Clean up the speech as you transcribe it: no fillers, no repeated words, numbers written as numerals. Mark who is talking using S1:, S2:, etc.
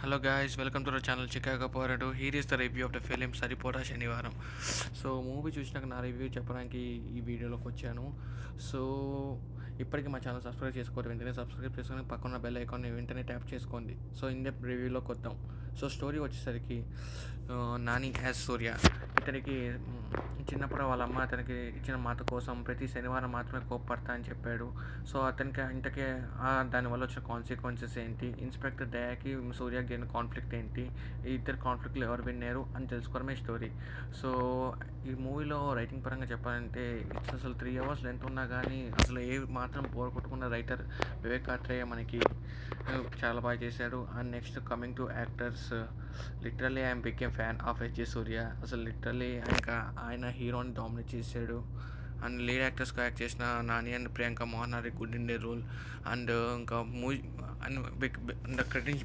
S1: Hello guys, welcome to the channel Chicago Porato. Here is the review of the film సరిపోరా శనివారం. So movie చూసినాక నా review చెప్పడానికి ఈ వీడియోలోకి వచ్చాను. సో ఇప్పటికీ మా ఛానల్ సబ్స్క్రైబ్ చేసుకోండి. వెంటనే సబ్స్క్రైబ్ చేసుకొని పక్కన బెల్ ఐకాన్ని వెంటనే ట్యాప్ చేసుకోండి. సో ఇన్ డెప్త్ రివ్యూలోకి వద్దాం. సో స్టోరీ వచ్చేసరికి నాని యాజ్ సూర్య ఇతనికి చిన్నప్పుడు వాళ్ళ అమ్మ అతనికి ఇచ్చిన మాట కోసం ప్రతి శనివారం మాత్రమే కోప్పడతా అని చెప్పాడు. సో అతనికి ఇంతకే దానివల్ల వచ్చిన కాన్సిక్వెన్సెస్ ఏంటి, ఇన్స్పెక్టర్ దయాకి సూర్యకి జరిగిన కాన్ఫ్లిక్ట్ ఏంటి, ఈ ఇద్దరు కాన్ఫ్లిక్ట్లో ఎవరు విన్నారు అని తెలుసుకోవడమే స్టోరీ. సో ఈ మూవీలో రైటింగ్ పరంగా చెప్పాలంటే ఇట్స్ అసలు 3 hours లెంత్ ఉన్నా కానీ అసలు ఏ మాత్రం బోర్ కొట్టుకున్న రైటర్ వివేక్ ఆత్రేయ మనకి చాలా బాగా చేశాడు. And next coming to actors, literally I'm big fan of SJ Suryah. అసలు లిటరల్లీ ఇంకా ఆయన హీరోని డామినేట్ చేశాడు. అండ్ లీడ్ యాక్టర్స్గా యాక్ట్ చేసిన Nani and Priyanka Mohan are good in the role. And ఇంకా మూవీ అండ్ బెస్ట్ క్రెడిట్స్